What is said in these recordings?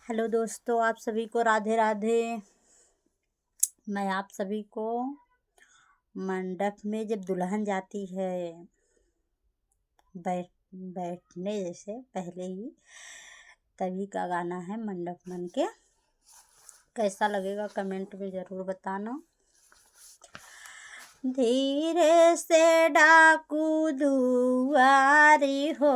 Hello दोस्तों, आप सभी को राधे राधे। मैं आप सभी को मंडप में जब दुल्हन जाती है बैठने जैसे पहले ही तभी का गाना है मंडप मन के। कैसा लगेगा कमेंट में ज़रूर बताना। धीरे से डाकू दुआरी हो,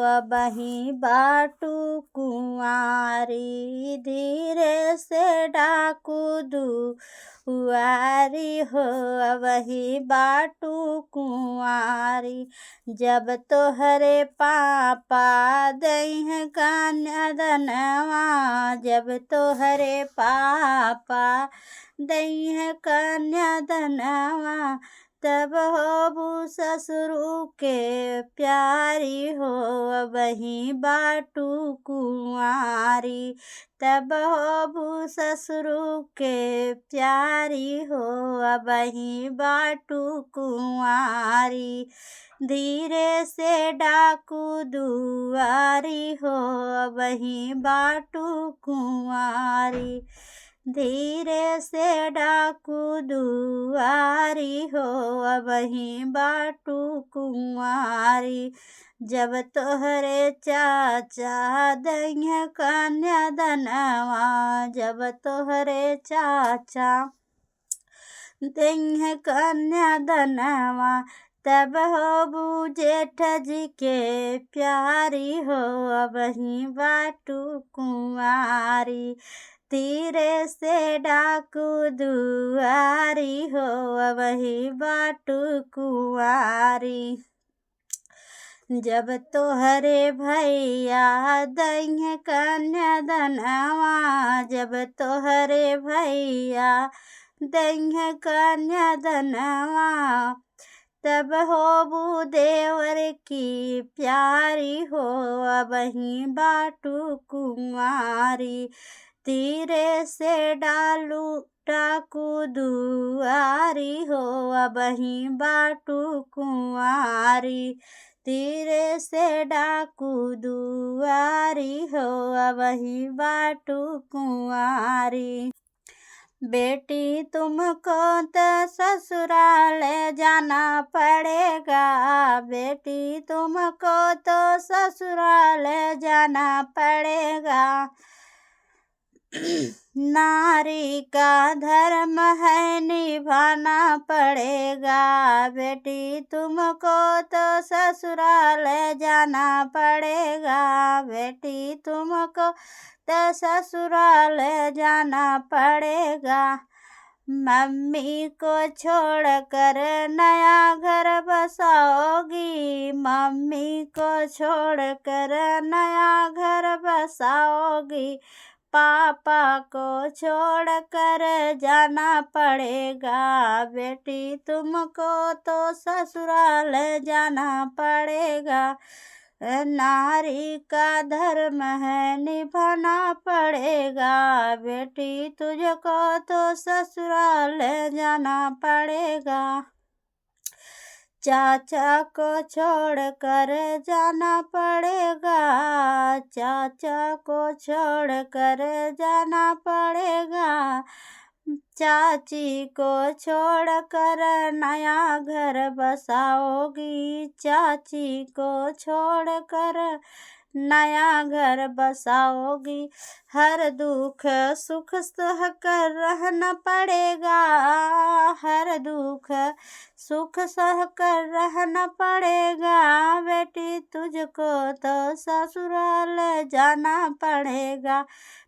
अबही बाटू कुंवारी। धीरे से डाकू दुआरी हो, अबही बाटू कुंवारी। जब तोहरे पापा दई कन्यादनवा, जब तोहरे पापा दई कन्यादनवा, तब होबू ससुरु के प्यारी हो, अबही बाटू कुंवारी। तब होबू ससुरु के प्यारी हो, अबही बाटू कुंवारी। धीरे से डाकू दुआरी हो, अबही बाटू कुंवारी। धीरे से डाकू दुआरी हो, अबही बाटू कुंवारी। जब तोहरे चाचा दई कन्यादनवा, जब तोहरे चाचा दई कन्यादनवा, तब होबू जेठ जी के प्यारी हो, अबही बाटू कुंवारी। धीरे से डाकू दुआरी हो, अबही बाटू कुंवारी। जब तोहरे भैया दई कन्यादनवा, जब तोहरे भैया दई कन्यादनवा, तब होबू देवर की प्यारी हो, अबही बाटू कुंवारी। धीरे से डाकू दुआरी हो, अबही बाटू कुंवारी। धीरे से डाकू दुआरी हो, अबही बाटू कुंवारी। बेटी तुमको तो ससुराल जाना पड़ेगा, बेटी तुमको तो ससुराल जाना पड़ेगा। नारी का धर्म है निभाना पड़ेगा, बेटी तुमको तो ससुराल जाना पड़ेगा, बेटी तुमको तो ससुराल जाना पड़ेगा। मम्मी को छोड़कर नया घर बसाओगी, मम्मी को छोड़कर नया घर बसाओगी। पापा को छोड़कर जाना पड़ेगा, बेटी तुमको तो ससुराल जाना पड़ेगा। नारी का धर्म है निभाना पड़ेगा, बेटी तुझको तो ससुराल जाना पड़ेगा। चाचा को छोड़कर जाना पड़ेगा, चाचा को छोड़कर जाना पड़ेगा। चाची को छोड़कर नया घर बसाओगी, चाची को छोड़कर नया घर बसाओगी। हर दुख सुख सह कर रहना पड़ेगा, हर दुख सुख सह कर रहना पड़ेगा। बेटी तुझको तो ससुराल जाना पड़ेगा,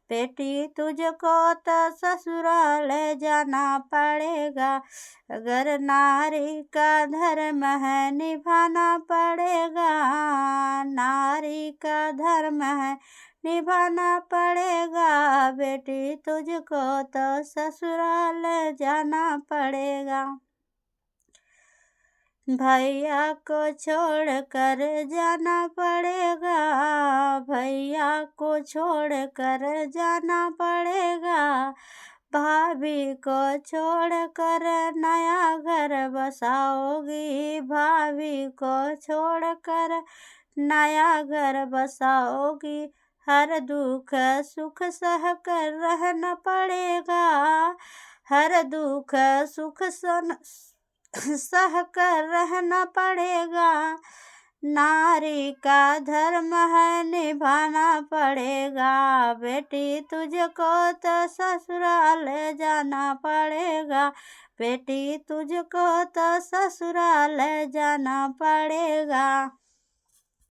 बेटी तुझको तो ससुराल जाना पड़ेगा। अगर नारी का धर्म है निभाना पड़ेगा, नारी का धर्म है निभाना पड़ेगा। बेटी तुझको तो ससुराल जाना पड़ेगा। भैया को छोड़कर जाना पड़ेगा, भैया को छोड़कर जाना पड़ेगा। भाभी को छोड़कर नया घर बसाओगी, भाभी को छोड़कर नया घर बसाओगी। हर दुख सुख सह कर रहना पड़ेगा, हर दुख सुख सह कर रहना पड़ेगा। नारी का धर्म है निभाना पड़ेगा, बेटी तुझको तो ससुराल जाना पड़ेगा, बेटी तुझको तो ससुराल जाना पड़ेगा।